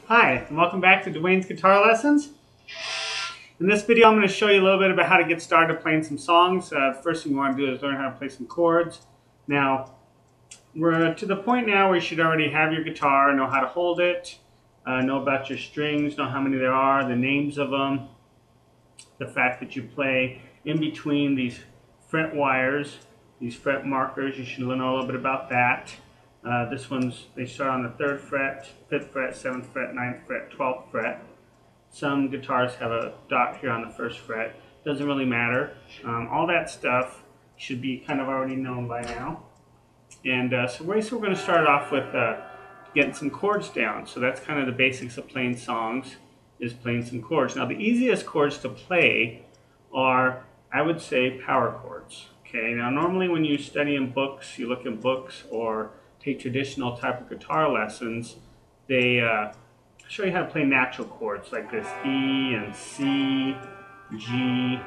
Hi, and welcome back to Dwayne's Guitar Lessons. In this video, I'm going to show you a little bit about how to get started playing some songs. First thing you want to do is learn how to play some chords. Now, we're to the point now where you should already have your guitar, know how to hold it, know about your strings, know how many there are, the names of them, the fact that you play in between these fret wires, these fret markers. You should know a little bit about that. They start on the 3rd fret, 5th fret, 7th fret, 9th fret, 12th fret. Some guitars have a dot here on the 1st fret. Doesn't really matter. All that stuff should be kind of already known by now. And so we're going to start off with getting some chords down. So that's kind of the basics of playing songs, is playing some chords. Now the easiest chords to play are, I would say, power chords. Okay, now normally when you study in books, you look in books or take traditional type of guitar lessons, they show you how to play natural chords like this: E and C, G,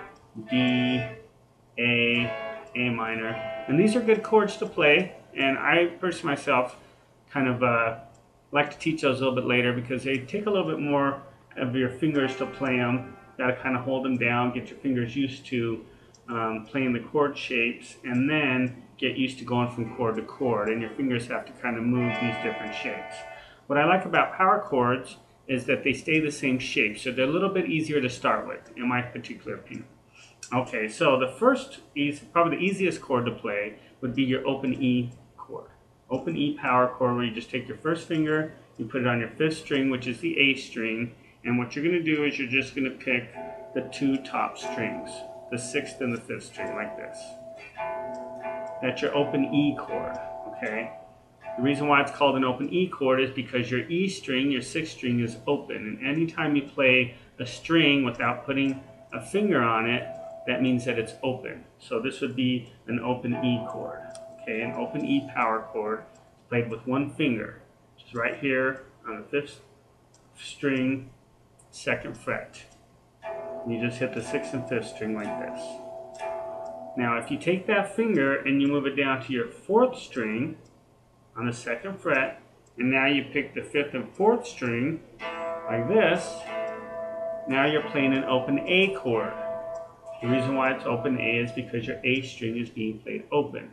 D, A minor. And these are good chords to play, and I personally myself kind of like to teach those a little bit later because they take a little bit more of your fingers to play them. You got to kind of hold them down, get your fingers used to playing the chord shapes, and then get used to going from chord to chord, and your fingers have to kind of move these different shapes. What I like about power chords is that they stay the same shape, so they're a little bit easier to start with, in my particular opinion. Okay, so the first, probably the easiest chord to play would be your open E chord. Open E power chord, where you just take your first finger, you put it on your 5th string, which is the A string, and what you're going to do is you're just going to pick the 2 top strings, the 6th and the 5th string, like this. That's your open E chord, okay? The reason why it's called an open E chord is because your E string, your 6th string, is open. And anytime you play a string without putting a finger on it, that means that it's open. So this would be an open E chord, okay? An open E power chord played with one finger, which is right here on the 5th string, 2nd fret. And you just hit the 6th and 5th string like this. Now if you take that finger and you move it down to your 4th string on the 2nd fret, and now you pick the 5th and 4th string like this, now you're playing an open A chord. The reason why it's open A is because your A string is being played open.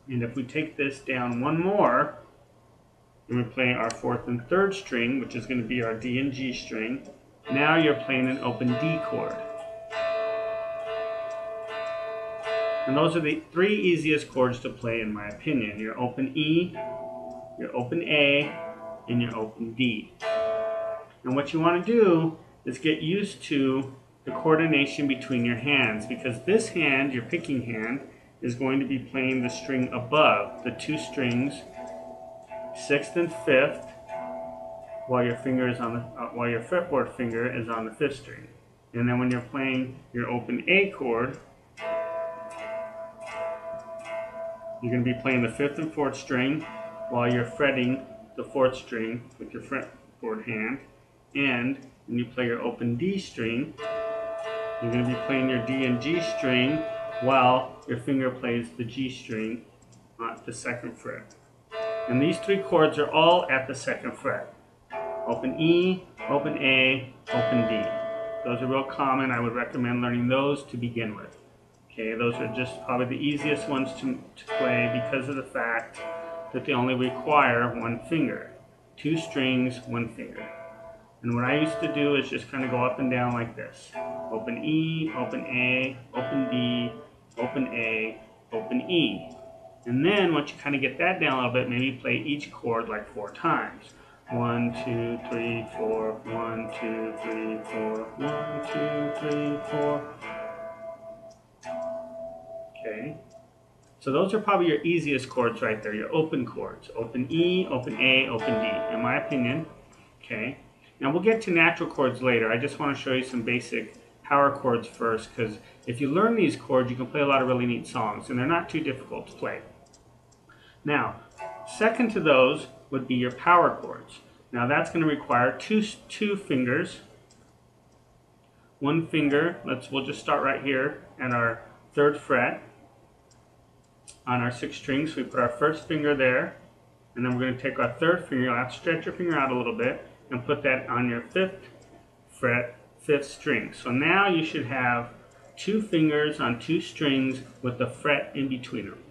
And if we take this down one more, and we play our 4th and 3rd string, which is going to be our D and G string, now you're playing an open D chord. And those are the 3 easiest chords to play, in my opinion: your open E, your open A, and your open D. And what you want to do is get used to the coordination between your hands, because this hand, your picking hand, is going to be playing the string above the 2 strings, 6th and 5th, while your finger is on the while your fretboard finger is on the 5th string. And then when you're playing your open A chord, you're going to be playing the 5th and 4th string while you're fretting the 4th string with your fretboard hand. And when you play your open D string, you're going to be playing your D and G string while your finger plays the G string on the 2nd fret. And these 3 chords are all at the 2nd fret. Open E, open A, open D. Those are real common. I would recommend learning those to begin with. Okay, those are just probably the easiest ones to play because of the fact that they only require one finger. 2 strings, 1 finger. And what I used to do is just kind of go up and down like this. Open E, open A, open D, open A, open E. And then once you kind of get that down a little bit, maybe play each chord like 4 times. 1, 2, 3, 4, 1, 2, 3, 4, 1, 2, 3, 4. Okay, so those are probably your easiest chords right there, your open chords. Open E, open A, open D, in my opinion. Okay, now we'll get to natural chords later. I just want to show you some basic power chords first, because if you learn these chords, you can play a lot of really neat songs, and they're not too difficult to play. Now, second to those would be your power chords. Now that's going to require two fingers. One finger, we'll just start right here at our 3rd fret. On our 6 strings, we put our 1st finger there, and then we're going to take our 3rd finger. You'll have to stretch your finger out a little bit, and put that on your 5th fret, 5th string. So now you should have 2 fingers on 2 strings with the fret in between them.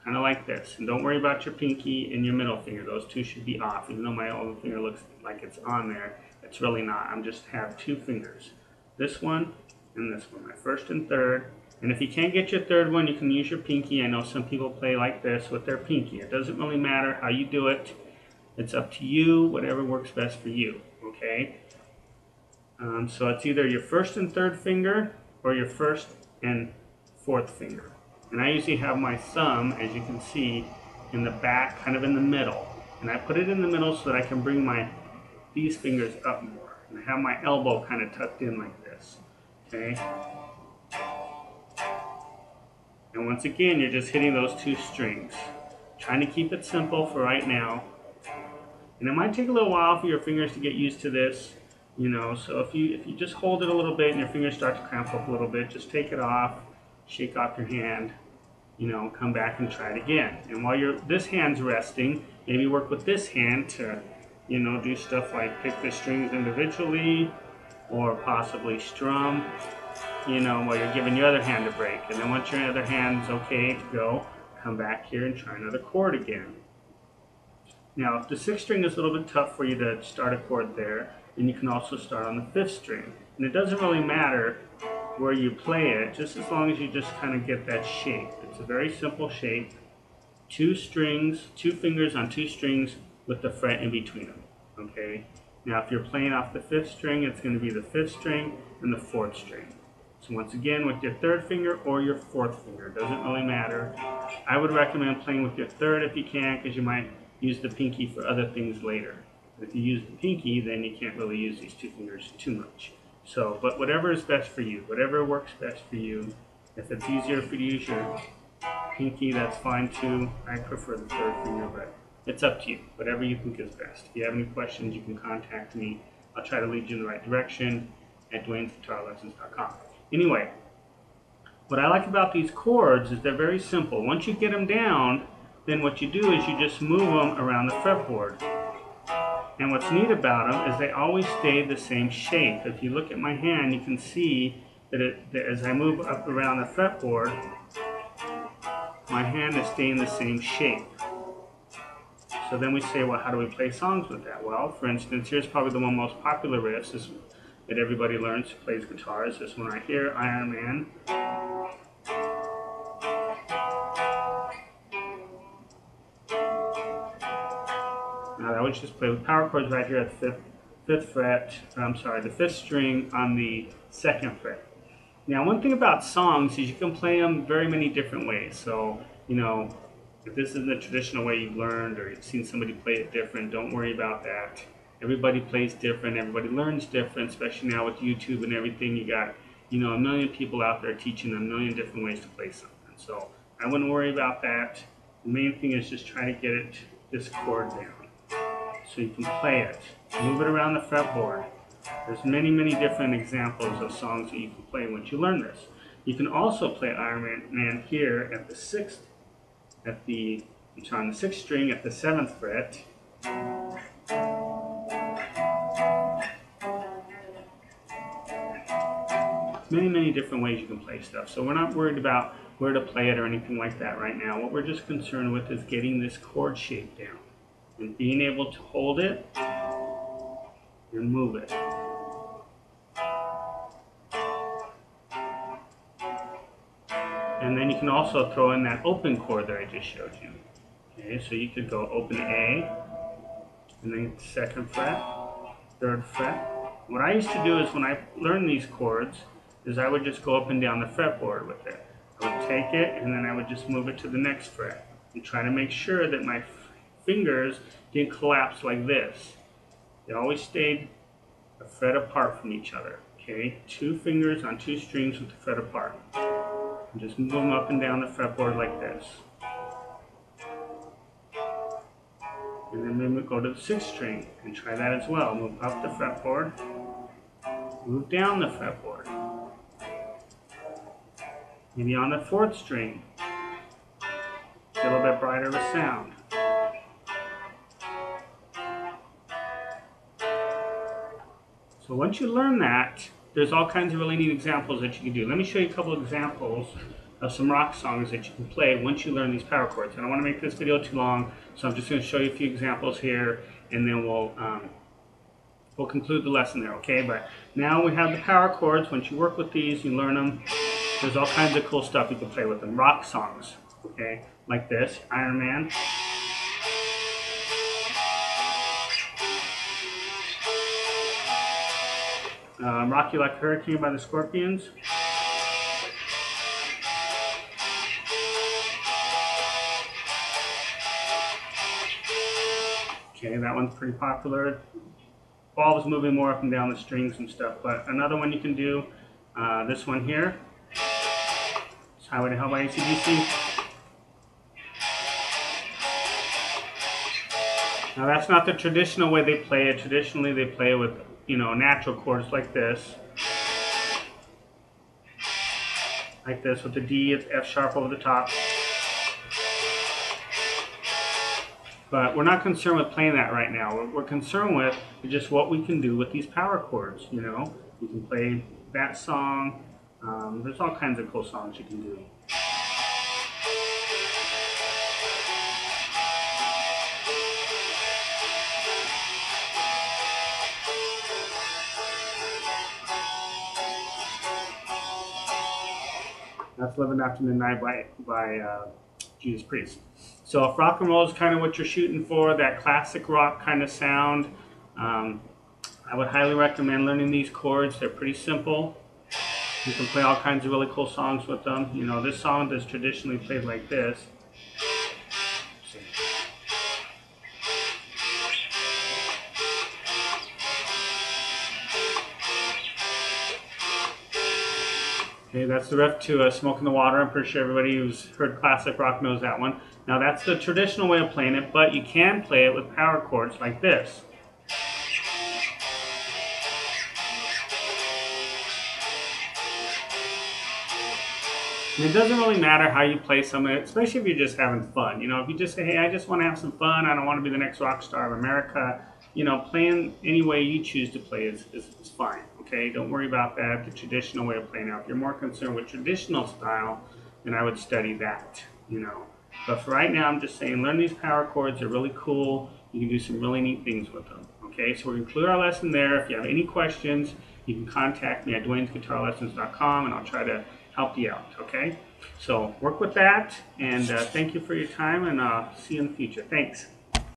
Kind of like this. And don't worry about your pinky and your middle finger. Those 2 should be off. Even though my other finger looks like it's on there, it's really not. I'm just have 2 fingers. This one and this one, my 1st and 3rd. And if you can't get your 3rd one, you can use your pinky. I know some people play like this with their pinky. It doesn't really matter how you do it. It's up to you, whatever works best for you, okay? So it's either your 1st and 3rd finger or your 1st and 4th finger. And I usually have my thumb, as you can see, in the back, kind of in the middle. And I put it in the middle so that I can bring these fingers up more. And I have my elbow kind of tucked in like this, okay? And once again, you're just hitting those 2 strings. Trying to keep it simple for right now. And it might take a little while for your fingers to get used to this, you know, so if you just hold it a little bit and your fingers start to cramp up a little bit, just take it off, shake off your hand, you know, come back and try it again. And while this hand's resting, maybe work with this hand to, you know, do stuff like pick the strings individually or possibly strum, you know, while you're giving your other hand a break. And then once your other hand's okay to go, come back here and try another chord again. Now, if the 6th string is a little bit tough for you to start a chord there, then you can also start on the 5th string. And it doesn't really matter where you play it, just as long as you just kind of get that shape. It's a very simple shape. 2 strings, 2 fingers on 2 strings with the fret in between them, okay? Now, if you're playing off the 5th string, it's going to be the 5th string and the 4th string. So once again, with your 3rd finger or your 4th finger, it doesn't really matter. I would recommend playing with your 3rd if you can, because you might use the pinky for other things later. If you use the pinky, then you can't really use these 2 fingers too much. So, but whatever is best for you, whatever works best for you. If it's easier for you to use your pinky, that's fine too. I prefer the 3rd finger, but it's up to you. Whatever you think is best. If you have any questions, you can contact me. I'll try to lead you in the right direction at Dwayne'sGuitarLessons.com. Anyway, what I like about these chords is they're very simple. Once you get them down, then what you do is you just move them around the fretboard. And what's neat about them is they always stay the same shape. If you look at my hand, you can see that as I move up around the fretboard, my hand is staying the same shape. So then we say, well, how do we play songs with that? Well, for instance, here's probably the one most popular riff that everybody learns who plays guitar. Is this one right here, Iron Man. Now that would just play with power chords right here at the 5th fret, the 5th string on the 2nd fret. Now one thing about songs is you can play them very many different ways. So, you know, if this isn't the traditional way you've learned or you've seen somebody play it different, don't worry about that. Everybody plays different, everybody learns different, especially now with YouTube and everything. You got, you know, a million people out there teaching a million different ways to play something. So I wouldn't worry about that. The main thing is just try to get this chord down so you can play it. Move it around the fretboard. There's many, many different examples of songs that you can play once you learn this. You can also play Iron Man here at the 6th, on the 6th string at the 7th fret. Many, many different ways you can play stuff. So we're not worried about where to play it or anything like that right now. What we're just concerned with is getting this chord shape down and being able to hold it and move it. And then you can also throw in that open chord that I just showed you. Okay, so you could go open A, and then 2nd fret, 3rd fret. What I used to do is when I learned these chords, is I would just go up and down the fretboard with it. I would take it, and then I would just move it to the next fret, and try to make sure that my fingers didn't collapse like this. They always stayed a fret apart from each other. Okay, 2 fingers on 2 strings with the fret apart. And just move them up and down the fretboard like this. And then maybe go to the 6th string and try that as well. Move up the fretboard, move down the fretboard. Maybe on the 4th string, get a little bit brighter of a sound. So once you learn that, there's all kinds of really neat examples that you can do. Let me show you a couple of examples of some rock songs that you can play once you learn these power chords. I don't want to make this video too long, so I'm just going to show you a few examples here, and then we'll conclude the lesson there, okay? But now we have the power chords. Once you work with these, you learn them. There's all kinds of cool stuff you can play with them. Rock songs, okay? Like this, Iron Man. Rock You Like a Hurricane by the Scorpions. Okay, that one's pretty popular. Ball is moving more up and down the strings and stuff, but another one you can do, this one here. It's Highway to Hell by AC/DC. Now that's not the traditional way they play it. Traditionally they play with, you know, natural chords like this. Like this with the D, it's F sharp over the top. But we're not concerned with playing that right now. What we're concerned with is just what we can do with these power chords, you know. You can play that song. There's all kinds of cool songs you can do. That's Living After Midnight by Judas Priest. So if rock and roll is kind of what you're shooting for, that classic rock kind of sound, I would highly recommend learning these chords. They're pretty simple. You can play all kinds of really cool songs with them. You know, this song is traditionally played like this. Okay, that's the riff to Smoke in the Water. I'm pretty sure everybody who's heard classic rock knows that one. Now that's the traditional way of playing it, but you can play it with power chords like this. And it doesn't really matter how you play some of it, especially if you're just having fun. You know, if you just say, hey, I just want to have some fun, I don't want to be the next rock star of America, you know, playing any way you choose to play is fine, okay? Don't worry about that, the traditional way of playing. Now, if you're more concerned with traditional style, then I would study that, you know. But for right now, I'm just saying, learn these power chords. They're really cool. You can do some really neat things with them, okay? So we're going to conclude our lesson there. If you have any questions, you can contact me at dwaynesguitarlessons.com, and I'll try to help you out, okay? So work with that, and thank you for your time, and see you in the future. Thanks.